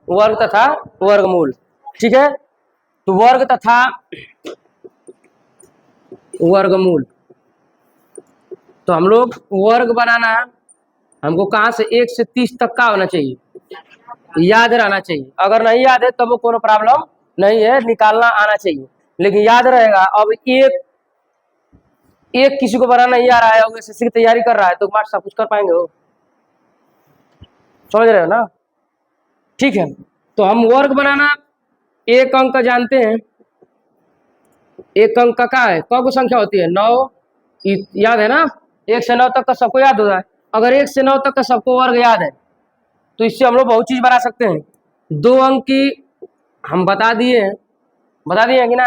वर्ग तथा वर्गमूल। ठीक है, तो वर्ग तथा वर्गमूल, तो हम लोग वर्ग बनाना, हमको कहाँ से 1 से 30 तक का होना चाहिए, याद रहना चाहिए। अगर नहीं याद है तो वो कोनो प्रॉब्लम नहीं है, निकालना आना चाहिए, लेकिन याद रहेगा। अब एक एक किसी को बनाना नहीं आ रहा है, एसएससी की तैयारी कर रहा है, तो मार्क्स सब कुछ कर पाएंगे वो, समझ रहे हो ना। ठीक है, तो हम वर्ग बनाना, एक अंक का जानते हैं, एक अंक का क्या है, कौ संख्या होती है 9, याद है ना। 1 से 9 तक का सबको याद होता है। अगर 1 से 9 तक का सबको वर्ग याद है तो इससे हम लोग बहुत चीज बना सकते हैं। 2 अंक की हम बता दिए कि ना,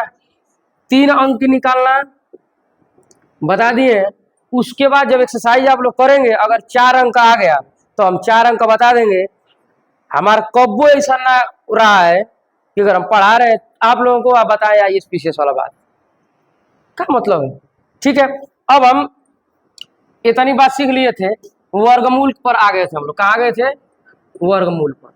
3 अंक की निकालना बता दिए। उसके बाद जब एक्सरसाइज आप लोग करेंगे, अगर 4 अंक का आ गया तो हम 4 अंक का बता देंगे। हमारा कब्बो ऐसा ना रहा है कि अगर हम पढ़ा रहे हैं आप लोगों को, आप बताया ये स्पीशीज वाला बात क्या मतलब है। ठीक है, अब हम इतनी बात सीख लिए थे, वर्गमूल पर आ गए थे हम लोग। कहाँ आ गए थे, वर्गमूल पर।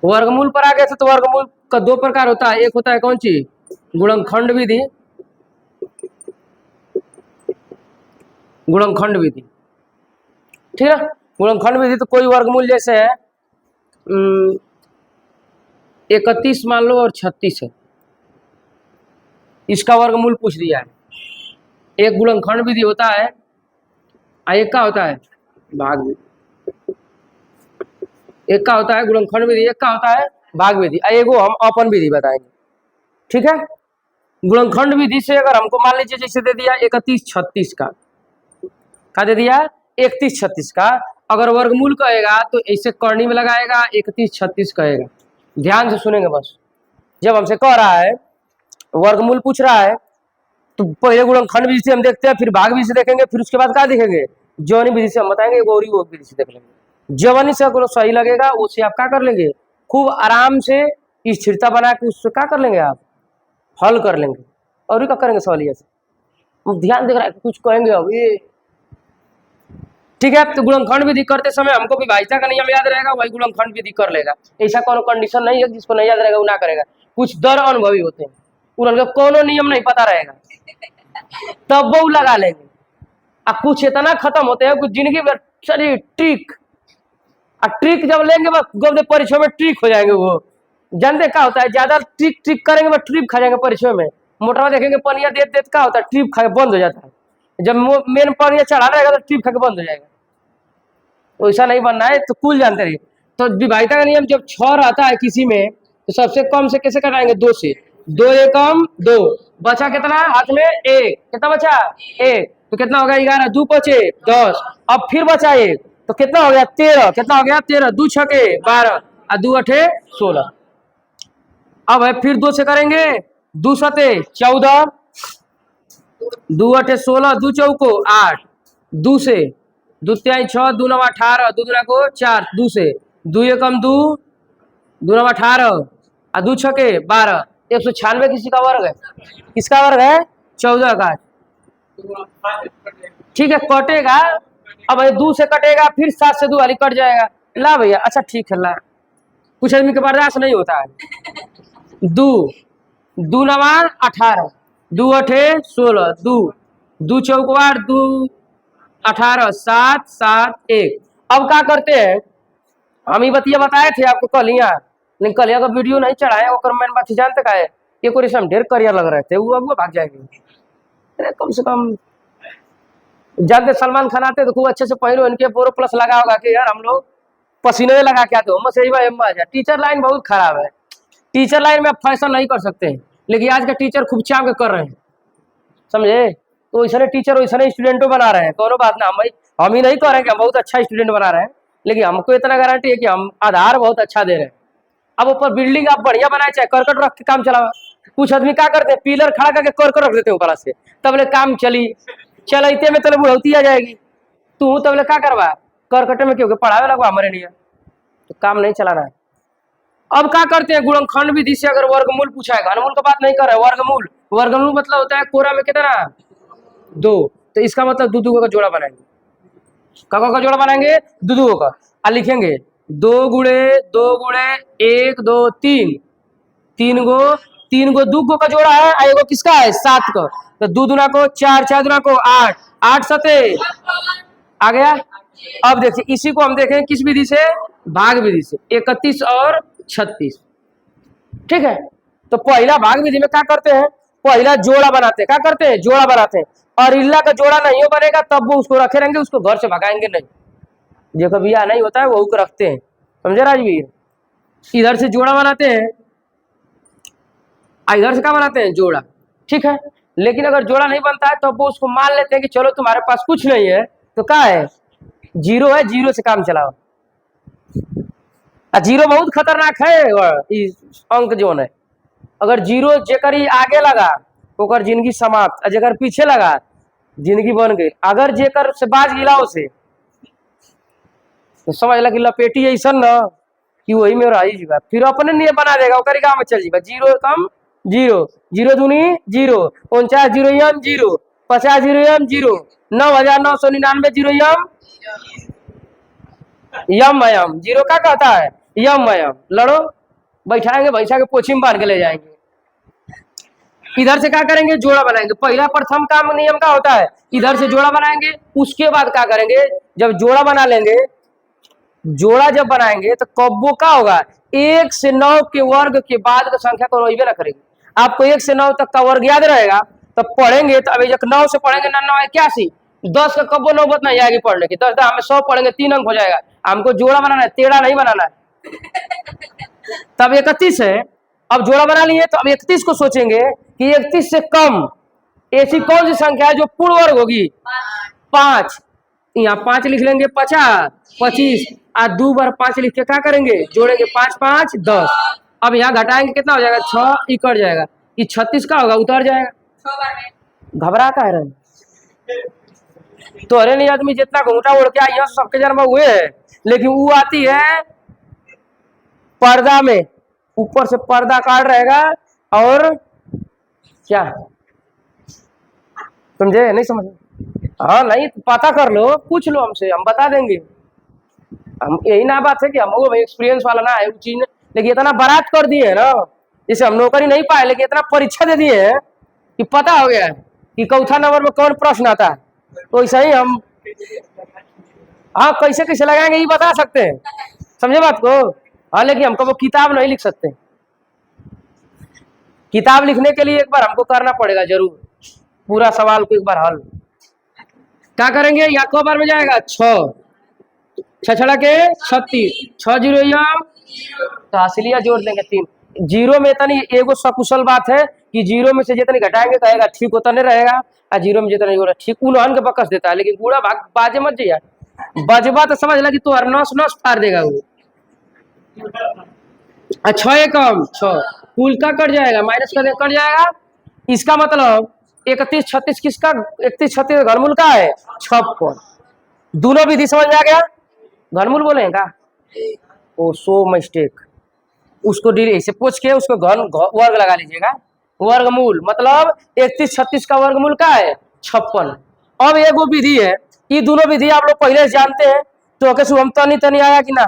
वर्गमूल पर आ गए थे, तो वर्गमूल का 2 प्रकार होता है। एक होता है कौन सी, गुणनखंड विधि, गुणनखंड विधि। ठीक है, गुणनखंड विधि तो कोई वर्गमूल जैसे है 31 मान लो और 36 है, इसका वर्गमूल पूछ दिया है। एक गुणनखंड विधि होता है, एक का होता है भाग विधि। एक का होता है गुणनखंड विधि, एक का होता है भाग विधि। एगो हम अपन विधि बताएंगे। ठीक है, गुणनखंड विधि से अगर हमको मान लीजिए जैसे दे दिया 31 36 का दे दिया 31 36 का, अगर वर्गमूल कहेगा तो ऐसे करनी में लगाएगा 31 36 कहेगा। ध्यान से सुनेंगे बस। जब हमसे कह रहा है वर्गमूल पूछ रहा है, तो पहले गुणनखंड विधि से हम देखते हैं, फिर भाग विधि से देखेंगे, फिर उसके बाद क्या देखेंगे, जवनी विधि से हम बताएंगे, गौरी वो विधि से देख लेंगे। जवनी से अगर सही लगेगा उसे आप क्या कर लेंगे, खूब आराम से स्थिरता बना के उससे क्या कर लेंगे, आप हल कर लेंगे। और भी क्या करेंगे सवालिया से, ध्यान देख रहा है कुछ कहेंगे अब ये। ठीक है, तो गुणनखंड विधि करते समय हमको विभाज्यता का नियम याद रहेगा, वही गुणनखंड विधि कर लेगा। ऐसा कोनो कंडीशन नहीं है जिसको नहीं याद रहेगा वो ना करेगा। कुछ दर अनुभवी होते हैं, उनका कोनो नियम नहीं पता रहेगा, तब वो लगा लेंगे। अब कुछ इतना खत्म होते हैं कुछ जिंदगी में सारी ट्रिक, और ट्रिक जब लेंगे बस गोदे परीक्षा में ट्रिक हो जाएंगे। वो जानते क्या होता है, ज्यादा ट्रिक ट्रिक करेंगे बस ट्रिप खा जाएंगे परीक्षा में। मोटरवा देखेंगे पनिया देते देते क्या होता है, ट्रिप खा के बंद हो जाता है। जब मेन पनिया चढ़ा रहेगा तो ट्रिप खा के बंद हो जाएगा। वैसा नहीं बनना है, तो कुल जानते रहिए। तो विभाज्यता का नियम जब 6 रहता है किसी में, तो सबसे कम से कैसे कराएंगे, 2 से। 2 एकम 2, बचा कितना हाथ में 1, कितना बचा 1, तो कितना हो गया 11, 2 बचे 10, अब फिर बचा 1, तो कितना हो गया 13, कितना हो गया 13, 2 छके 12 और 2 अठे 16। अब है फिर 2 से करेंगे, 2 सते 14, 2 अठे 16, 2 चौको 8, 2 से 2 त्याई 6, 2 नवा 18, 2 दूना को 4, 2 से 2 एकम 2, 2 नवा 18 और 2 छके 12, 196 किसी का वर्ग है, किसका वर्ग है 14 का। ठीक है, कटेगा। अब 2 से कटेगा, फिर 7 से 2 वाली कट जाएगा। ला भैया, अच्छा ठीक है ला, कुछ आदमी के बर्दाश्त नहीं होता है। 2 2 नवा 18, 2 अठे 16, 2 2 चौकवार 2 18, 7 7 1। अब क्या करते हैं, हम ही बतिया बताए थे आपको कलिया, लेकिन कलिया का वीडियो नहीं चढ़ाए, वो मैंने बात जानते का है, एक और इसमें ढेर करियर लग रहे थे, वो अब भाग जाएंगे। अरे कम से कम जानते सलमान खान आते तो खूब अच्छे से पहले इनके पूरा प्लस लगा होगा कि यार हम लोग पसीने लगा के आते हो, सही बात। टीचर लाइन बहुत खराब है, टीचर लाइन में आप फैशन नहीं कर सकते हैं, लेकिन आज का टीचर खूब चाव के कर रहे हैं, समझे। तो वैसे टीचर वैसे स्टूडेंटों बना रहे हैं, दोनों बात ना, हम ही नहीं कह रहे हैं कि हम बहुत अच्छा स्टूडेंट बना रहे हैं, लेकिन हमको इतना गारंटी है कि हम आधार बहुत अच्छा दे रहे हैं। अब ऊपर बिल्डिंग आप बढ़िया बनाए, चाहे करकट रख के काम चलावा। कुछ आदमी क्या करते हैं, पिलर खड़ा करके करकट रख देते हैं ऊपर से, तब ले काम चलते में तब बुढ़ौती आ जाएगी। तू तब ले क्या करवा, करकटे में क्योंकि पढ़ावे लगवा हमारे लिए, तो काम नहीं चलाना है। अब क्या करते हैं, गुणनखंड विधि से अगर वर्गमूल पूछा है, घनमूल का बात नहीं कर रहे, वर्गमूल। वर्गमूल मतलब होता है कोरा में कितना 2, तो इसका मतलब 2 का जोड़ा बनाएंगे। का जोड़ा बनाएंगे 2 का, और लिखेंगे दो गुणे 1 2 3, 3 गो 2 गो का जोड़ा है, एगो किसका है 7 का, तो 2 दूना को 4, 4 दूना को 8, 8 सते आ गया। अब देखिए इसी को हम देखें किस विधि से, भाग विधि से, 31 और 36। ठीक है, तो पहला भाग विधि में क्या करते हैं, पहला जोड़ा बनाते हैं, क्या करते हैं जोड़ा बनाते हैं, और इल्ला का जोड़ा नहीं हो बनेगा तब वो उसको रखे रहेंगे, उसको घर से भगाएंगे नहीं, जो कभी यह नहीं होता है वो को रखते हैं, समझे राजवीर। इधर से जोड़ा बनाते हैं, इधर से क्या बनाते हैं जोड़ा, ठीक है। लेकिन अगर जोड़ा नहीं बनता है तो वो उसको मान लेते हैं कि चलो तुम्हारे पास कुछ नहीं है, तो क्या है जीरो है, जीरो से काम चलाओ। जीरो बहुत खतरनाक है अंक जो है, अगर जीरो जेकर आगे लगा तो जिंदगी समाप्त, जेकर पीछे लगा जिंदगी बन गई, अगर जेकर से बाज गिला उसे तो समझ ला कि लपेटी ऐसा न कि वही में रही जीवा, फिर अपने लिए बना देगा, ओकर गाँव में चल जीवा, जीरो कम जीरो, जीरो दूनी जीरो, 49 जीरो यम जीरो, 50 जीरो यम जीरो, 9999 जीरो यम यम यम, जीरो क्या कहता है यम यम, लड़ो, बैठाएंगे भैंसा के पोछी में बांध के ले जाएंगे। इधर से क्या करेंगे जोड़ा बनाएंगे, पहला प्रथम काम नियम का होता है, इधर से जोड़ा बनाएंगे, उसके बाद क्या करेंगे, जब जोड़ा बना लेंगे, जोड़ा जब बनाएंगे तो कब्बो क्या होगा, 1 से 9 के वर्ग के बाद का संख्या को रोइबे ना करेगी। आपको 1 से 9 तक का वर्ग याद रहेगा, तब पढ़ेंगे तो अभी जब 9 से पढ़ेंगे 9 81, 10 का कब्बो नौबत नहीं आएगी पढ़ने की, 10 हमें 100 पढ़ेंगे 3 अंक हो जाएगा। हमको जोड़ा बनाना है, टेढ़ा नहीं बनाना है। तब 31 है, अब जोड़ा बना लिए तो अब 31 को सोचेंगे कि 31 से कम ऐसी कौन सी संख्या है जो पूर्ण वर्ग होगी, 5, यहाँ 5 लिख लेंगे, 50 25, आज 2 बार 5 लिख के क्या करेंगे जोड़ेंगे, 5 5 10, अब यहाँ घटाएंगे कितना हो जाएगा 6, ये कट जाएगा, ये 36 का होगा उतर जाएगा। घबरा का है तो अरे नहीं आदमी जितना घूटा उड़ के यहाँ सबके जन्म हुए है, लेकिन वो आती है पर्दा में, ऊपर से पर्दा काट रहेगा, और क्या समझे नहीं समझे, हाँ नहीं पता कर लो, पूछ लो हमसे, हम बता देंगे। हम यही ना बात है कि हमको एक्सपीरियंस वाला ना है चीज, लेकिन इतना बारात कर दिए है ना, जैसे हम नौकरी नहीं पाए लेकिन इतना परीक्षा दे दिए हैं कि पता हो गया है कि चौथा नंबर में कौन प्रश्न आता है, तो ऐसा ही हम हाँ कैसे कैसे लगाएंगे ये बता सकते हैं, समझे बात को। हाँ लेकिन हमको वो किताब नहीं लिख सकते, किताब लिखने के लिए एक बार हमको करना पड़ेगा जरूर, पूरा सवाल को एक बार हल। क्या करेंगे, यहाँ को बार में जाएगा 6, 6 छड़ा के 36, 6 जीरो यम, तो हासिलिया जोड़ देंगे 3, जीरो में इतनी एगो सकुशल बात है कि जीरो में से जितनी घटाएंगे कहेगा ठीक होता नहीं रहेगा, और जीरो में जितना नहीं ठीक उन्हन के बकस देता है, लेकिन पूरा भाग बाजे मत जाइए, बजबा तो समझ ला कि तो नस नस फाड़ देगा वो। 6 कम 6, कुल का कट जाएगा, माइनस कर कट जाएगा, इसका मतलब 31 36 किसका, 31 36 घरमूल का है 56, दोनों विधि समझ में आ गया, घरमूल बोले का ओ सो मिस्टेक, उसको डील से पूछ के उसको घन वर्ग लगा लीजिएगा, वर्गमूल मतलब 31 36 का वर्गमूल का है 56। अब एगो विधि है, ये दोनों विधि आप लोग पहले से जानते हैं, तो अगर शुभम तनी तनी आया कि ना,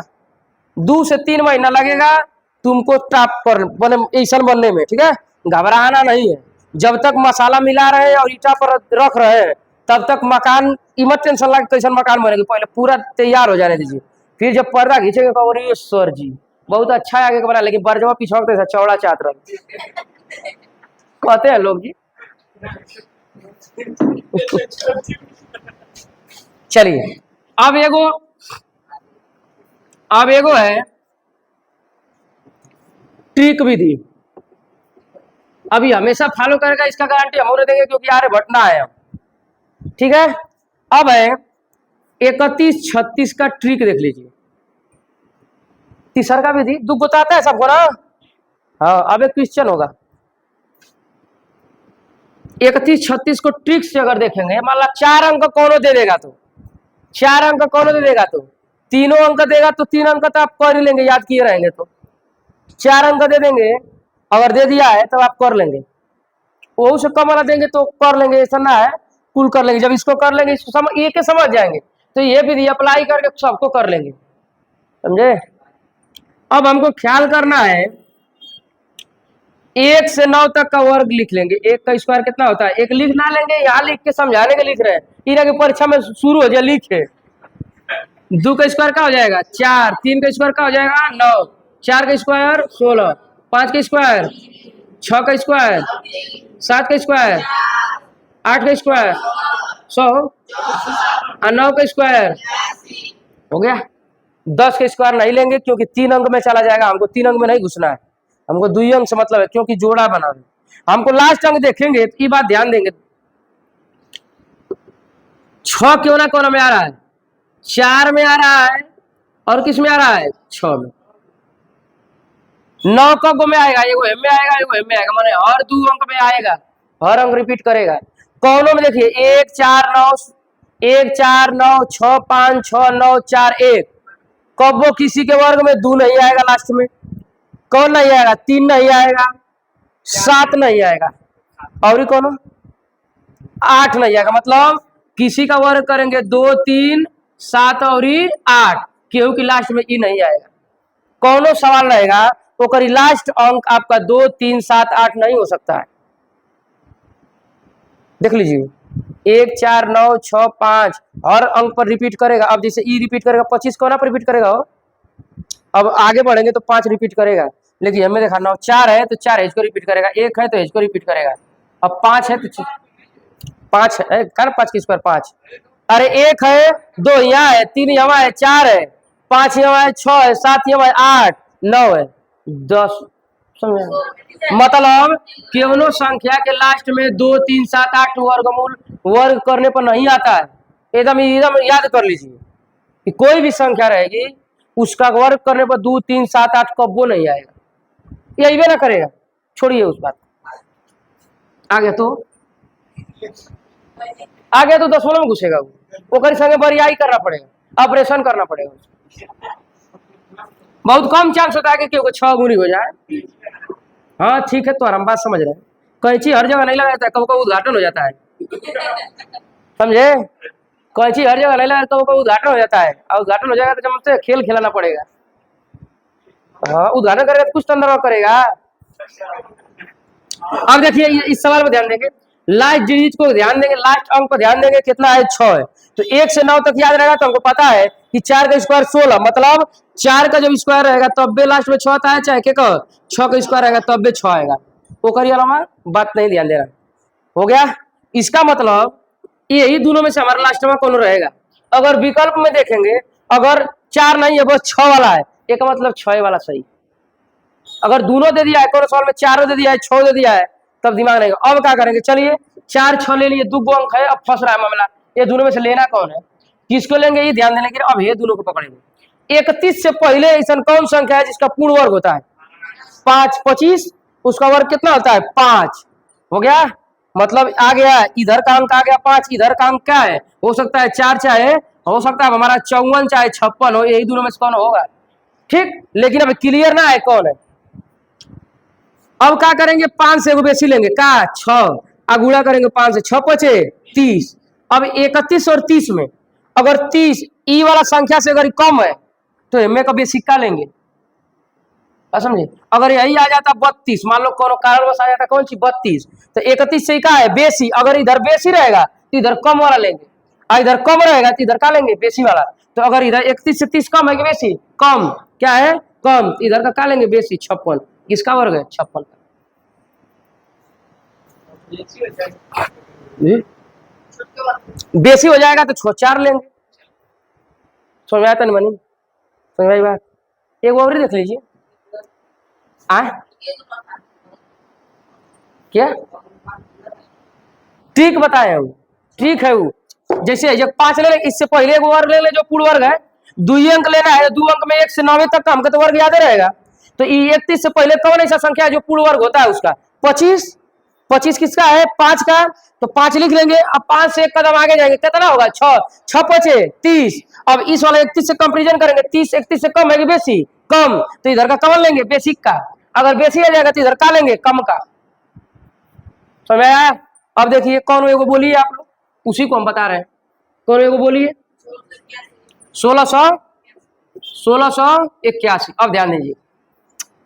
2 से 3 महीना लगेगा तुमको टाप पर बने ऐसा बनने में, ठीक है, घबराना नहीं है, जब तक मसाला मिला रहे और ईटा पर रख रहे हैं तब तक मकान इमत टेंशन लगे कैसा मकान बनेगी, पहले पूरा तैयार हो जाने दीजिए, फिर जब पर्दा खींचेंगे कहो सर जी बहुत अच्छा है आगे का बना, लेकिन बरजवा पिछड़ते थे चौड़ा चादर कहते हैं लोग जी। चलिए अब एगो है ट्रिक विधि, अभी हमेशा फॉलो करेगा इसका गारंटी हम देंगे क्योंकि यार भटना है, ठीक है। अब है 31 36 का ट्रिक देख लीजिए, तीसरा का विधि दुख बताता है सबको ना, हाँ अब एक क्वेश्चन होगा, 31 36 को ट्रिक से अगर देखेंगे, मान ला 4 अंक कौन दे देगा तो 4 अंक कौन दे देगा, तो तीनों अंक देगा तो 3 अंक तो आप कर ही लेंगे, याद किए रहेंगे तो 4 अंक दे देंगे, अगर दे दिया है तो आप कर लेंगे, वो से कम वाला देंगे तो कर लेंगे, ऐसा ना है कुल कर लेंगे, जब इसको कर लेंगे इसको समझ ये के समझ जाएंगे तो ये विधि अप्लाई करके सबको कर लेंगे, समझे। अब हमको ख्याल करना है 1 से 9 तक का वर्ग लिख लेंगे। 1 का स्क्वायर कितना होता है, 1 लिख ना लेंगे, यहाँ लिख के समझाने के लिख रहे हैं, इधर की परीक्षा में शुरू हो जाए लिखे। 2 का स्क्वायर क्या हो जाएगा 4, 3 का स्क्वायर क्या हो जाएगा 9, 4 का स्क्वायर 16, 5 का स्क्वायर 6 का स्क्वायर 7 का स्क्वायर 8 का स्क्वायर 100 और 9 का स्क्वायर हो गया। 10 का स्क्वायर नहीं लेंगे क्योंकि 3 अंक में चला जाएगा, हमको 3 अंक में नहीं घुसना है, हमको 2 अंक से मतलब है क्योंकि जोड़ा बना है। हमको लास्ट अंक देखेंगे तो ये बात ध्यान देंगे। 6 क्यों ना कौन में आ रहा है, 4 में आ रहा है और किस में आ रहा है 6 में। 9 कब में आएगा, एगो एम में आएगा, एगो एम में आएगा, माने हर 2 अंक में आएगा, हर अंक रिपीट करेगा। कौनों में देखिए 1 4 9 1 4 9 6 5 6 9 4 1, कब वो किसी के वर्ग में 2 नहीं आएगा लास्ट में, कौन नहीं आएगा 3 नहीं आएगा, 7 नहीं आएगा, और कौन 8 नहीं आएगा। मतलब किसी का वर्ग करेंगे 2 3 7 और 8, क्योंकि लास्ट में ई नहीं आएगा। कौनो सवाल रहेगा तो करी लास्ट अंक आपका 2 3 7 8 नहीं हो सकता है। देख लीजिए 1 4 9 6 5 हर अंक पर रिपीट करेगा। अब जैसे ई रिपीट करेगा 25 कोना पर रिपीट करेगा हो। अब आगे बढ़ेंगे तो 5 रिपीट करेगा, लेकिन हमें देखा 9 4 है तो 4 एच को रिपीट करेगा, 1 है तो एच को रिपीट करेगा। अब 5 है तो 5 है, कर 5 की स्क्वायर 5, अरे 1 है 2 यहाँ है, 3 यहाँ है, 4 है, 5 यहाँ है, 6 है, 7 यहाँ है, 8 9 है 10। मतलब केवनो संख्या के लास्ट में 2 3 7 8 वर्गमूल वर्ग करने पर नहीं आता है। एकदम एकदम याद कर लीजिए कि कोई भी संख्या रहेगी उसका वर्ग करने पर 2 3 7 8 कब्बो नहीं आएगा, यही भी ना करेगा। छोड़िए उस बात, आगे तो दसवां में घुसेगा वो कर संगे बरियाई करना पड़ेगा, ऑपरेशन करना पड़ेगा। बहुत कम चांस होता है कि क्योंकि 6 गुनी हो जाए। हाँ ठीक है, तो हम बात समझ रहे हैं। कैंची हर जगह नहीं लगाता है, कब कब उद्घाटन हो जाता है, समझे। कैंची हर जगह नहीं लगाता, कब कब उद्घाटन हो जाता है, और उद्घाटन हो जाएगा तो जब खेल खिलाना पड़ेगा। हाँ उद्घाटन करेगा तो कुछ तो अंदर करेगा। अब देखिए इस सवाल पर ध्यान देंगे, लास्ट डिजिट को ध्यान देंगे, लास्ट अंक पर ध्यान देंगे, कितना है 6 है, तो 1 से 9 तक याद रहेगा। तो हमको पता है कि 4 का स्क्वायर 16, मतलब 4 का जब स्क्वायर रहेगा तब भी लास्ट में 6 आता है, चाहे क्या 6 का स्क्वायर रहेगा तब भी 6 आएगा। वो करिए अलावा बात नहीं ध्यान देना, हो गया। इसका मतलब यही दोनों में से हमारा लास्ट में कौन रहेगा। अगर विकल्प में देखेंगे अगर 4 नहीं है बस 6 वाला है, एक मतलब 6 वाला सही। अगर दोनों दे दिया है, कौन सवाल में 4 दे दिया है 6 दे दिया है, तब दिमाग नहीं। अब क्या करेंगे, चलिए 4 6 ले लिए, 2 अंक है, अब फंस रहा है मामला, ये दोनों में से लेना कौन है, किसको लेंगे ये ध्यान देने के लिए। अब ये दोनों को पकड़ेंगे। 31 से पहले ऐसा कौन संख्या है जिसका पूर्ण वर्ग होता है 5, 25 उसका वर्ग कितना होता है 5, हो गया। मतलब आ गया इधर का अंक आ गया 5, इधर का अंक क्या है, हो सकता है 4, चाहे हो सकता है हमारा 54 चाहे 56 हो, यही दोनों में से कौन होगा, ठीक। लेकिन अब क्लियर ना है कौन है। अब क्या करेंगे 5 से बेसी लेंगे का 6, अगुड़ा करेंगे 5 से, 6 5 30। अब 31 और 30 में अगर 30 ई वाला संख्या से अगर कम है तो एम का बेसिक्का लेंगे, समझे। अगर यही आ जाता 32, मान लो कौन कारण बस आ जाता कौन सी 32, तो 31 से क्या है बेसी, अगर इधर बेसी रहेगा तो इधर कम वाला लेंगे, और इधर कम रहेगा तो इधर का लेंगे बेसी वाला। तो अगर इधर 31 से 30 कम है कि बेसी, कम, क्या है कम, इधर का लेंगे बेसी 56, किसका वर्ग है 56 का। बेसी हो जाएगा तो 4 लेंगे, समझ में आता नहीं मनी, समझ में बात। एक और देख लीजिए क्या ट्रिक बताए हैं, ठीक है वो। जैसे जब 5 ले, इससे पहले एक वर्ग ले ले जो पूर्ण वर्ग है, 2 अंक लेना है, 2 अंक में 1 से 9 तक का हमको तो वर्ग याद रहेगा। तो 31 से पहले कौन ऐसा संख्या है जो पूर्ण वर्ग होता है उसका 25, 25 किसका है 5 का, तो 5 लिख लेंगे। अब 5 से एक कदम आगे जाएंगे, कितना होगा 6, 6 5 30। अब इस वाला 31 से कंपेरिजन करेंगे, 30 31 से कम है कि बेसी, कम, तो इधर का कम लेंगे बेसिक का, अगर बेसी आ जाएगा तो इधर का लेंगे कम का, समझ में आया। अब देखिए कौन एगो बोलिए आप लोग, उसी को हम बता रहे हैं, कौन एगो बोलिए 1600 1681। अब ध्यान दीजिए,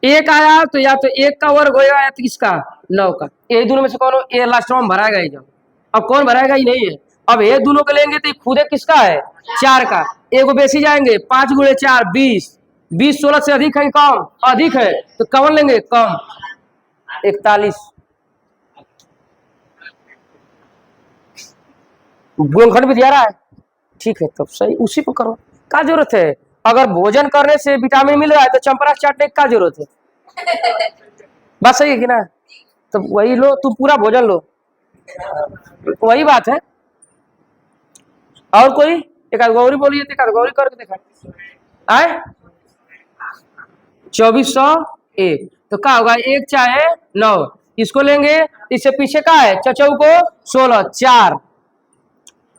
एक आया तो या तो एक का वर्ग होगा या तो किसका 9 का, ये दोनों में से कौन ये लास्ट में भराएगा ही जब। अब कौन भराएगा ही नहीं है। अब ये दोनों को लेंगे तो ये खुद किसका है 4 का, एगो बेसी जाएंगे 5 गुणे 4 20, 20 16 से अधिक है कम, अधिक है तो कौन लेंगे कम 41। गुणनखंड भी दिया रहा है, ठीक है तब सही उसी को करो, क्या जरूरत है। अगर भोजन करने से विटामिन मिल रहा है तो चंपरा चाटने की क्या जरूरत है, बात सही है कि ना। तो वही लो, तू पूरा भोजन लो, वही बात है। और कोई एक आध गौरी बोलिए तो एक आध गौरी करके देखा आए 2401 तो क्या होगा, एक चाहे 9, इसको लेंगे, इससे पीछे का है चचौ को 16, 4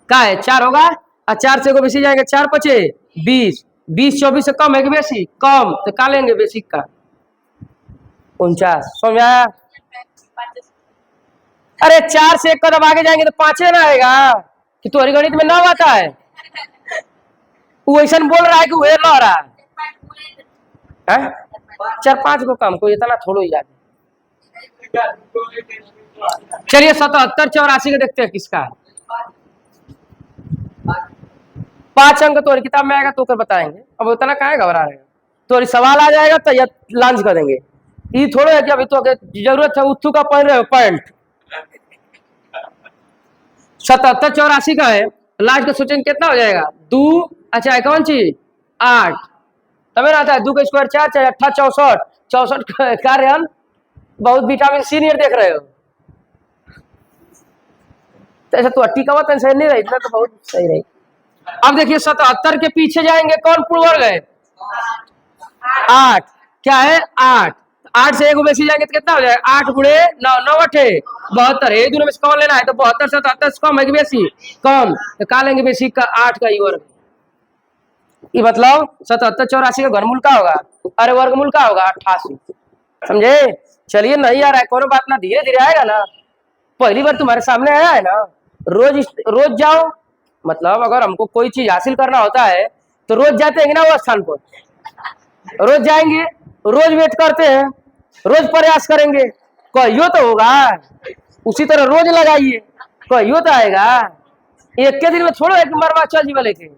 का है 4 होगा, और 4 से को बेसी जाएंगे 4 पचे 20, 20 24 से कम है कि बेसी कम, तो का लेंगे बेसिक का 49। समझ आया। अरे 4 से एक कदम आगे जाएंगे तो 5 ना आएगा कि तुम्हारी गणित में 9 आता है, वो ऐसा बोल रहा है कि वह ला रहा है 4-5 को कम, कोई इतना थोड़ा ही याद। चलिए 77 84 का देखते हैं किसका है। 5 अंक तो किताब में आएगा तो कर बताएंगे, अब उतना कहाँ घबरा रहे तो सवाल आ जाएगा तो या लॉन्च कर देंगे, ये थोड़ा है कि अभी तो जरूरत है उत्थू का पहन रहे हो पॉइंट। 77 84 का है, लास्ट का सोचेंगे कितना हो जाएगा 2, अच्छा है कौन चीज 8, तभी आता है 2 का स्क्वायर 4 चाहे 8 64 64 कार्य बहुत विटामिन सीनियर देख रहे हो, तो ऐसा तो 80 का बात सही नहीं रही, इतना तो बहुत सही रही। अब देखिए 77 के पीछे जाएंगे कौन पूर्ण वर्ग है 8, क्या है 8, 8 से एक बेसी जाएंगे तो कितना हो जाएगा 8 गुणे 9 9 8 72, ये दोनों में से कौन लेना है तो 72 77 से कम है कि बेसी कम, तो का लेंगे बेसी का 8 का ही वर्ग, ये मतलब 77 84 का घनमूल का होगा, अरे वर्गमूल का होगा 88। समझे। चलिए नहीं आ रहा है कोनो बात ना, धीरे धीरे आएगा ना, पहली बार तुम्हारे सामने आया है ना, रोज जाओ, मतलब अगर हमको कोई चीज हासिल करना होता है तो रोज जाते हैं ना वो स्थान पर, रोज जाएंगे, रोज वेट करते हैं, रोज प्रयास करेंगे, कहियो तो होगा। उसी तरह रोज लगाइए, कहियो तो आएगा, एक के दिन में थोड़ा एक मरवा चल जीवा लेके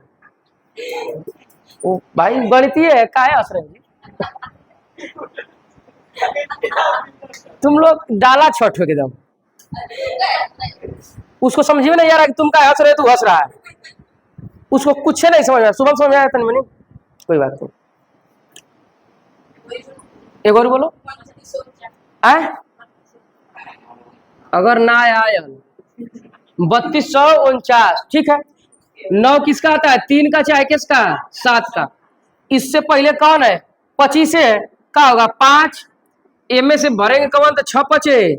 ओ भाई गणितीय है का है असर तुम लोग डाला छठ के दम, उसको समझिए नहीं यार कि तुम का हंस रहे तू हंस रहा है, उसको कुछ नहीं समझ में, सुबह समझ आया तन मैंने, कोई बात नहीं। एक और बोलो आए, अगर ना आया 3249, ठीक है 9 किसका आता है 3 का चाहे किसका 7 का, इससे पहले कौन है 25 है, क्या होगा 5, एम में से भरेंगे कौन तो 6 पचे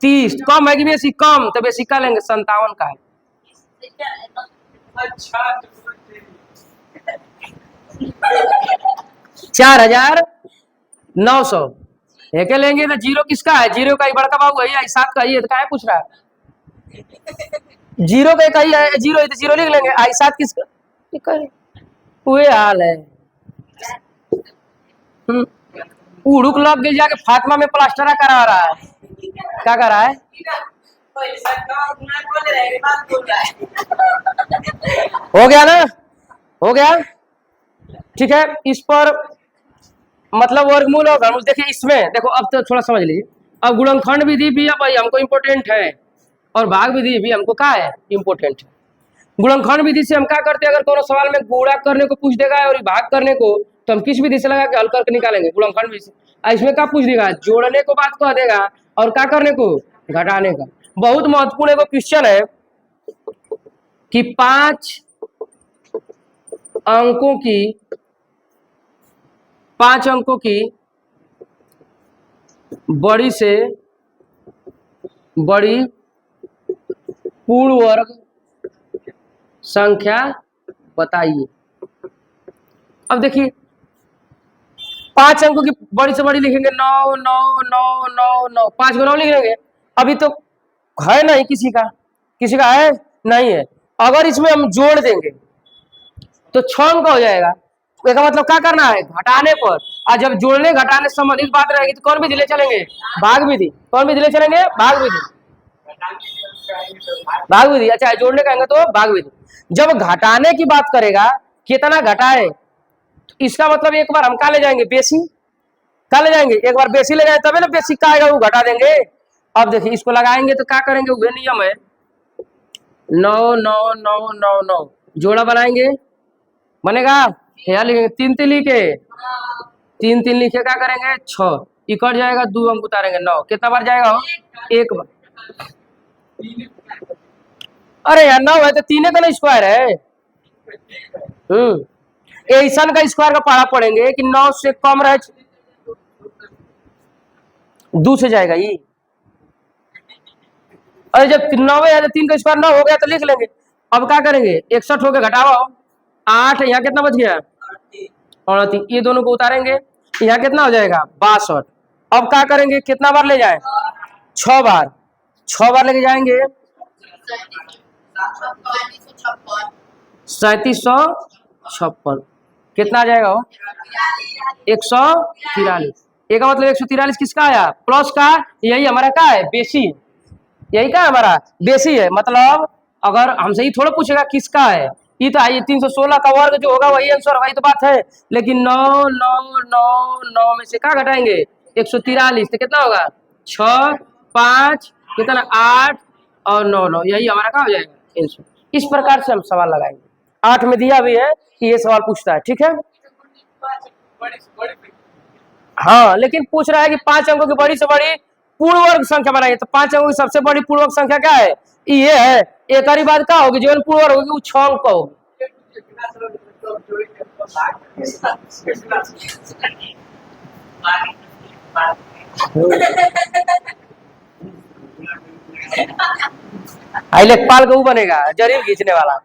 30, कम है कि बेसी कम, तो बेसी का लेंगे 57 का है। 4900 एक लेंगे तो जीरो किसका है, जीरो का ही बड़का बाबू है 7 का ही है, तो क्या पूछ रहा है जीरो का कही है, जीरो है तो जीरो लिख लेंगे, आई 7 किसका हुए हाल है। उड़ुक लग गई जाके फातिमा में प्लास्टरा करा रहा है, क्या कर रहा है हो गया ना, हो गया ठीक है। इस पर मतलब वर्गमूल और घनमूल देखिए, इसमें देखो अब तो थोड़ा समझ लीजिए, अब गुणनखंड विधि भी भाई हमको इम्पोर्टेंट है और भाग विधि भी हमको क्या है इम्पोर्टेंट है। गुणनखंड विधि से हम क्या करते हैं, अगर कोनो सवाल में गुणा करने को पूछ देगा और भाग करने को, तो हम किस विधि से लगा के हल करके निकालेंगे गुणनखंड विधि से। इसमें क्या पूछ देगा, जोड़ने को बात कह देगा और क्या करने को घटाने का। बहुत महत्वपूर्ण एगो क्वेश्चन है कि 5 अंकों की बड़ी से बड़ी पूर्ण वर्ग संख्या बताइए। अब देखिए 5 अंकों की बड़ी से बड़ी लिखेंगे 9 9 9 9 9, 5 को 9 लिख लेंगे। अभी तो है नहीं किसी का है नहीं है, अगर इसमें हम जोड़ देंगे तो 6 अंक हो जाएगा, इसका मतलब क्या करना है, घटाने पर। और जब जोड़ने घटाने संबंधित बात रहेगी तो कौन विधि ले चलेंगे, भाग विधि। कौन विधि ले चलेंगे, भाग विधि। भाग विधि। अच्छा जोड़ने कहेंगे तो भाग विधि। जब घटाने की बात करेगा, कितना घटाए, तो इसका मतलब एक बार हम क्या ले जाएंगे, बेसी। क्या ले जाएंगे, एक बार बेसी ले जाए तभी ना बेसी का आएगा, वो घटा देंगे। अब देखिए इसको लगाएंगे तो क्या करेंगे, वही नियम है, 9 9 9 9 9 जोड़ा बनाएंगे, बनेगा। यहाँ लिखेंगे 3 3 लिखे, 3 3 लिखे क्या करेंगे, 6 इकट जाएगा, 2 अंक उतारेंगे 9, कितना बार जाएगा हो, एक बार। अरे यार 9 है तो 3 का ना स्क्वायर है। ऐसा का स्क्वायर का पढ़ा पड़ेंगे कि 9 से कम रहे, 2 से जाएगा ये। अरे जब 9 है तो 3 का स्क्वायर 9 हो गया तो लिख लेंगे। अब क्या करेंगे, 61 हो गया, घटाओ 8, यहाँ कितना बच गया, 29, ये दोनों को उतारेंगे, यहाँ कितना हो जाएगा, 62। अब क्या करेंगे, कितना बार ले जाए, 6 बार, 6 बार लेके जाएंगे, 3756, कितना आ जाएगा वो, 143। एक का मतलब 143 किसका आया, प्लस का, यही हमारा क्या है, बेसी। यही का हमारा बेसी है। मतलब अगर हमसे ही थोड़ा पूछेगा किसका है, ये तो आइए 316 का वर्ग जो होगा वही आंसर, वही तो बात है। लेकिन 9 9 9 9 में से क्या घटाएंगे, 143, तो कितना होगा, 6 5 कितना, 8 और 9 9, यही हमारा क्या हो जाएगा आंसर। इस प्रकार से हम सवाल लगाएंगे। 8 में दिया भी है कि ये सवाल पूछता है, ठीक है। हाँ लेकिन पूछ रहा है कि 5 अंकों की बड़ी से बड़ी पूर्ण वर्ग संख्या बनाइए, तो 5 अंकों की सबसे बड़ी पूर्ण वर्ग संख्या क्या है, ये है। एक ही बात क्या होगी, जीवन पूर्ण वर्ग होगी वो 6 अंक का होगी। लेखपाल का वो बनेगा, जरीब खींचने वाला,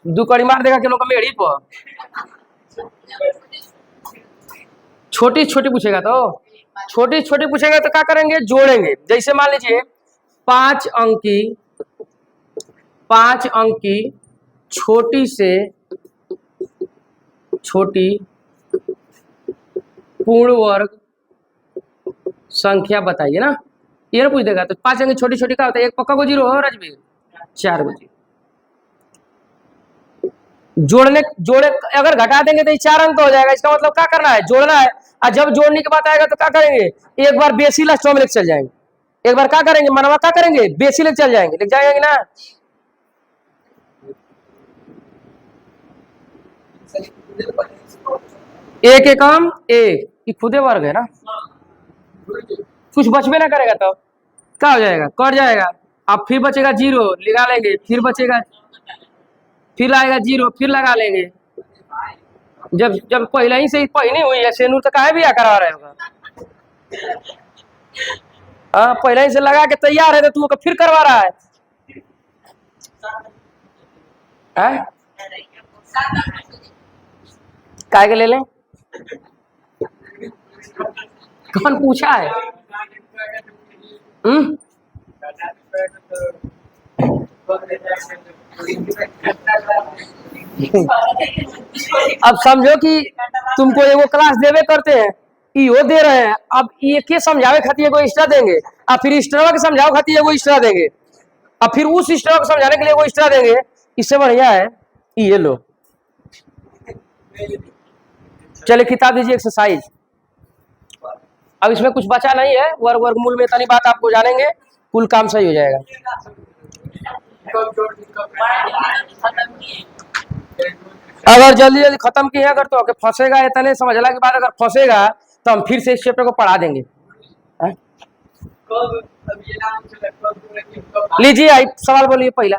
2 कड़ी मार देगा किलो का मेढ़ी पर। छोटी छोटी पूछेगा तो, छोटी छोटी पूछेगा तो क्या करेंगे, जोड़ेंगे। जैसे मान लीजिए 5 अंक की छोटी से छोटी पूर्ण वर्ग संख्या बताइए ना, ये ना पूछ देगा। तो 5 अंक की छोटी छोटी क्या होता है, एक पक्का को 0 हो राजवीर, 4 को 0। जोड़े अगर घटा देंगे तो 4 अंक हो जाएगा। इसका मतलब क्या करना है, जोड़ना है। और जब जोड़ने की बात आएगा तो क्या करेंगे, एक बार बेसी लास्ट में लेके चल जाएंगे, एक बार क्या करेंगे, मनवा क्या करेंगे, बेसी लेके चल जाएंगे, लिख जाएंगे ना। एक एकम एक, ये खुदे वर्ग है ना, कुछ बचबे ना करेगा तो क्या हो जाएगा, कट जाएगा। अब फिर बचेगा 0, लगा लेंगे, फिर बचेगा, फिर आएगा 0, फिर लगा लेंगे। जब पहले ही से पहिनी हुई है सेनूर तो काहे भी करवा रहे होगा। हाँ पहले ही से लगा के तैयार है तो तू फिर करवा रहा है, काय के ले लें, कौन पूछा है। अब समझो कि तुमको एगो क्लास देवे करते हैं, इहो दे रहे हैं, अब ये के समझावे खातिर एगो एक्स्ट्रा देंगे, और फिर एक्स्ट्रा के समझावे खातिर एगो एक्स्ट्रा देंगे, और फिर उस एक्स्ट्रा को समझाने के लिए एगो एक्स्ट्रा देंगे। इससे बढ़िया है ये लो, चले किताब दीजिए एक्सरसाइज। अब इसमें कुछ बचा नहीं है, वर्ग वर्गमूल में इतनी बात आपको जानेंगे, कुल काम सही हो जाएगा। अगर जल्दी जल्दी खत्म किया अगर तो फंसेगा, इतने समझला के बाद अगर फंसेगा तो हम फिर से इस चैप्टर को पढ़ा देंगे। लीजिए सवाल बोलिए पहला,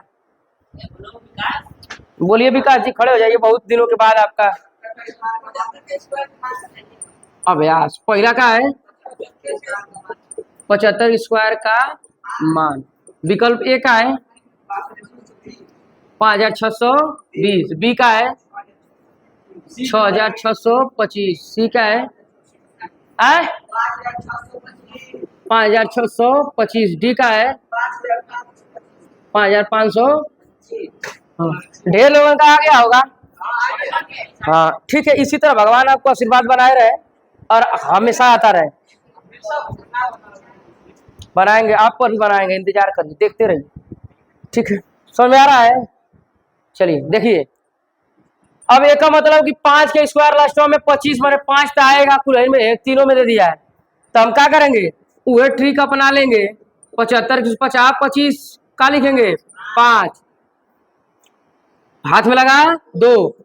बोलिए विकास जी, खड़े हो जाइए, बहुत दिनों के बाद आपका अभ्यास। पहला का है 75 स्क्वायर का मान, विकल्प ए का है 5620, बी का है 6625, सी का है 5625, डी का है 5500। ढेर लोगों का आ गया होगा, हाँ ठीक है, इसी तरह भगवान आपको आशीर्वाद बनाए रहे और हमेशा आता रहे। बनाएंगे, आप पर भी बनाएंगे, इंतजार करिए, देखते रहिए। ठीक है, समझ में आ रहा है? चलिए देखिए, अब एक का मतलब कि 5 के स्क्वायर लास्ट में 25 माने 5 तो आएगा, कुल में तीनों में दे दिया है, तो हम क्या करेंगे, वह ट्रिक अपना लेंगे। 75 की 50 25 का लिखेंगे 5, हाथ में लगा 2,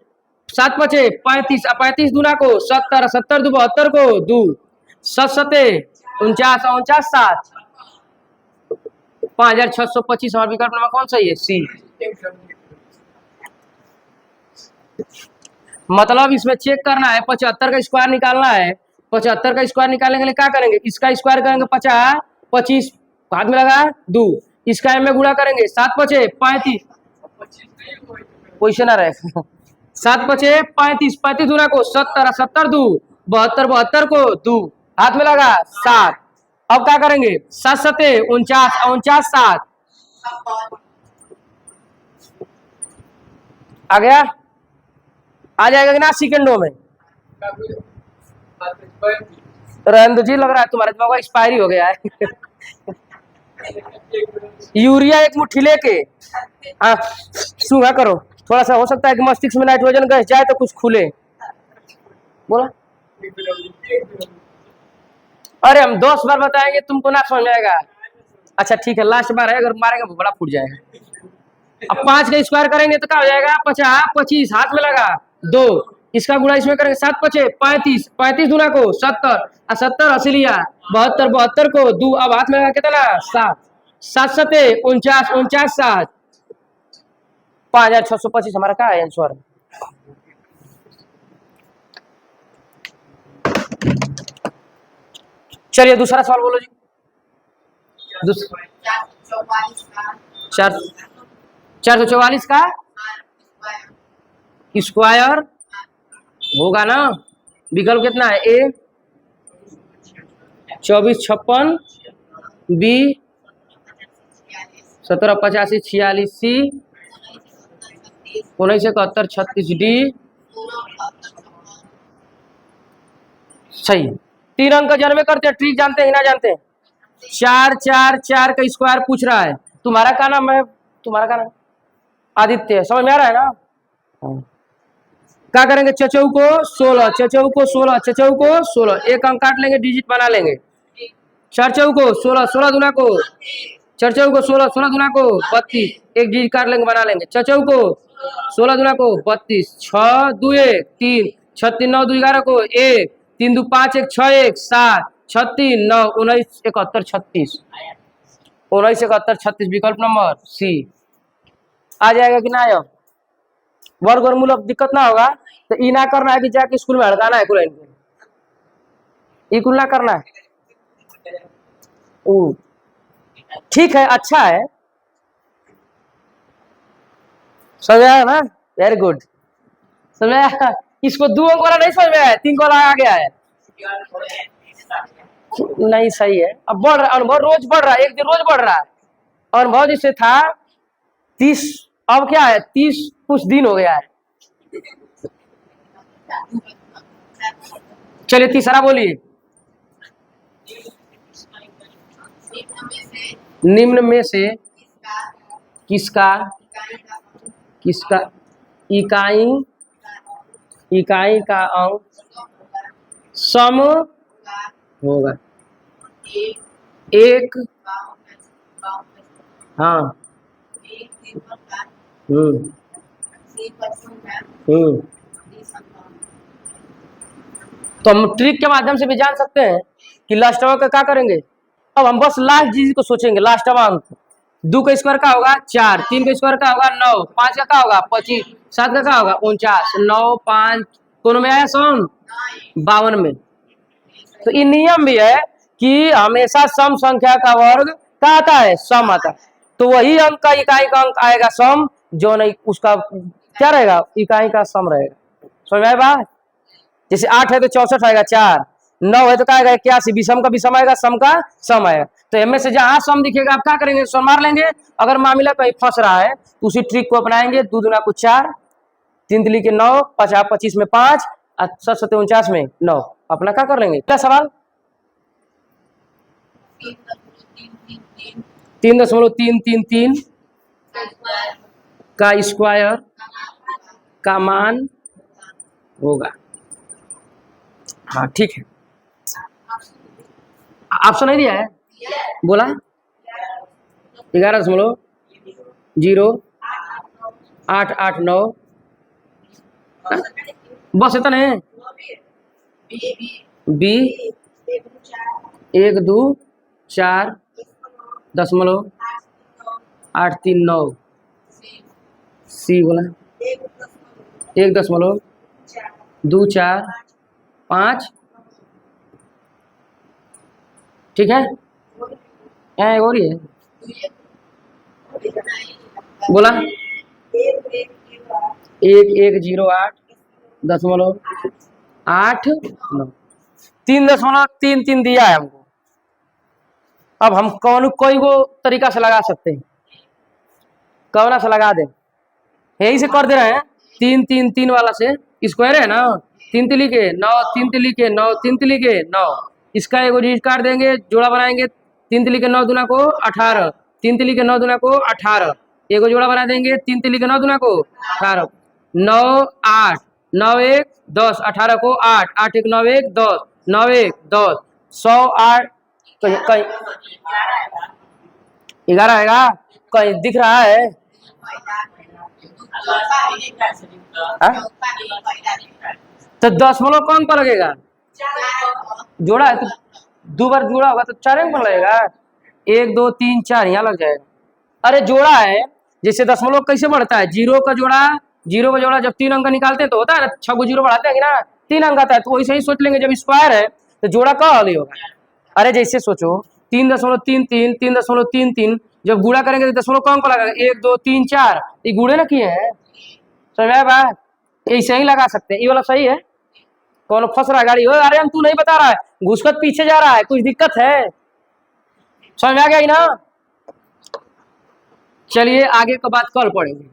7 5 35, 35 दूना को 70, 70 दो 72 को 2, 7 7 49, 49 7, 5625। और विकल्प नंबर कौन सा है? सी। मतलब इसमें चेक करना है, 75 का स्क्वायर निकालना है। 75 का स्क्वायर निकालने के लिए क्या करेंगे, इसका स्क्वायर करेंगे 50, 25 हाथ में लगा 2, इसका में गुणा करेंगे 7 5 35, क्वेश्चन आ रहा है 7 5 35, 35 दूना को 70, 70 2 72, 72 को 2 हाथ में लगा 7। अब क्या करेंगे, 7 7 49, 49 7 आ गया, आ जाएगा कि ना सेकंडों में? रंद जी लग रहा है तुम्हारे दिमाग एक्सपायरी हो गया है यूरिया एक मुट्ठी लेके सूंघा करो, थोड़ा सा हो सकता है कि मस्तिष्क में नाइट्रोजन गैस जाए तो कुछ खुले। बोला अरे हम 10 बार बताएंगे तुमको ना समझ में आएगा। अच्छा ठीक है, लास्ट बार है, अगर मारेंगे बड़ा फूट जाएगा। अब 5 का स्क्वायर करेंगे तो क्या हो जाएगा, 50 25 हाथ में लगा 2, इसका गुणा इसमें करेंगे 7 5 35, 35 दूना को 70, 70 अस्सी लिया 72, 72 को 2, अब हाथ में लगा कितना 7, 7 7 49, 49 7, 5625 हमारा क्या है आंसर। चलिए दूसरा सवाल बोलो जी। 444 का स्क्वायर होगा ना, विकल्प कितना है, ए 24 56, बी 17 85 46, सी 19 71 36, डी सही। 3 अंक का जन्म करते हैं, ट्रिक जानते हैं ना जानते हैं? 4 4 4 का स्क्वायर पूछ रहा है। तुम्हारा क्या नाम है, तुम्हारा क्या नाम? आदित्य, समझ में आ रहा है ना? क्या करेंगे, चचौ को 16, चचौ को 16, चचौ को 16, एक अंक काट लेंगे, डिजिट बना लेंगे। 4 चौ को 16, 16 दूना को 4 चौ को 16, 16 दूना को 32, एक डिजिट काट लेंगे, बना लेंगे। चचौ को 16 दूना को 32, 6 2 1 3, 36 9 2 11 को 1, 3 2 5 1 6 1 7 36 9 19 71 36, 19 71 36 विकल्प नंबर सी आ जाएगा कि ना आया? वर्ग और मूल अब दिक्कत ना होगा, तो ई ना करना है कि जाके स्कूल में हड़काना है कुल ई कुल ना करना है। ठीक है, अच्छा है, समझ आया ना? वेरी गुड, समझ आया? इसको 2 अंक वाला नहीं समझ में आया, 3 वाला आ गया है। नहीं सही है, अब बढ़ रहा अनुभव, रोज बढ़ रहा है, एक दिन रोज बढ़ रहा है। अनुभव जिससे था 30, अब क्या है 30 कुछ दिन हो गया है। चलिए तीसरा बोलिए। निम्न में से किसका किसका इकाई इकाई का अंक सम होगा? एक, हाँ, तो हम ट्रिक के माध्यम से भी जान सकते हैं कि लास्ट अंक का क्या करेंगे। अब हम बस लास्ट चीज को सोचेंगे, लास्ट अंक 2 का स्क्वायर का होगा 4, 3 का स्क्वायर का होगा 9, 5 का होगा 25, 7 का होगा 49, 9 5 दोनों में आया सम 52 में। तो ये नियम भी है कि हमेशा सम संख्या का वर्ग क्या आता है, सम आता है। तो वही अंक का इकाई का अंक आएगा सम, जो नहीं उसका क्या रहेगा, इकाई का सम रहेगा। समझ में आया बात? जैसे 8 है तो 64 आएगा 4, 9 है तो क्या आएगा 81, विषम का विषम आएगा, सम का सम आएगा। तो इनमें से जहां सम दिखेगा आप क्या करेंगे, सम मार लेंगे। अगर मामला कहीं फंस रहा है तो उसी ट्रिक को अपनाएंगे, 2 दूना को 4, 3 तिली के 9, 50 25 में 5 और 7 49 में 9। अपना क्या कर लेंगे? क्या सवाल? 3.333 का स्क्वायर का मान होगा। हाँ ठीक है। ऑप्शन नहीं दिया है, बोला 11.0889 बस इतना है। बी 1 2 4 दशमलव 839। सी बोला 1.24 ठीक है। यहाँ एक और ही है, बोला 1108.89 3.33 दिया है हमको। अब हम कोई वो तरीका से लगा सकते हैं, कौन से लगा दे, यही से कर दे रहे हैं। 3 वाला से स्क्वायर है ना, 3 तिली के 9 3 तिली के 9 3 तिली के 9, इसका एगो डिजिट काट देंगे, जोड़ा बनाएंगे। 3 तिली के 9 दूना को 18, 3 तिली के 9 दूना को 18, एगो जोड़ा बना देंगे। 3 तिली के 9 दूना को 18, 9 8 9 1 10, 18 को 8 8 1 9 1 10 9 1 10 100 8 कहीं 11 आएगा, कहीं दिख रहा है? तो दशमलव कौन पर लगेगा? जोड़ा है तो 2 बार जोड़ा होगा तो 4 अंक पर लगेगा। 1 2 3 4 यहाँ लग जाएगा। अरे जोड़ा है, जैसे दशमलव कैसे बढ़ता है? 0 का जोड़ा जब 3 अंक निकालते हैं तो होता है ना, 6 को 0 बढ़ाते हैं ना 3 अंक आता है। तो वैसे ही सोच लेंगे, जब स्क्वायर है तो जोड़ा का वाली होगा। अरे जैसे सोचो 3.33 3.33 जब गुणा करेंगे तो दशमलव कौन को लगेगा? 1 2 3 4 ये गुणे ना किए हैं, समझ में बात? ऐसे ही लगा सकते हैं। ये वाला सही है। कौन फंस रहा है गाड़ी? अरे हम तू नहीं बता रहा है, घुसखत पीछे जा रहा है, कुछ दिक्कत है? समझ में आ गया ना? चलिए आगे का बात कल पढ़ेंगे।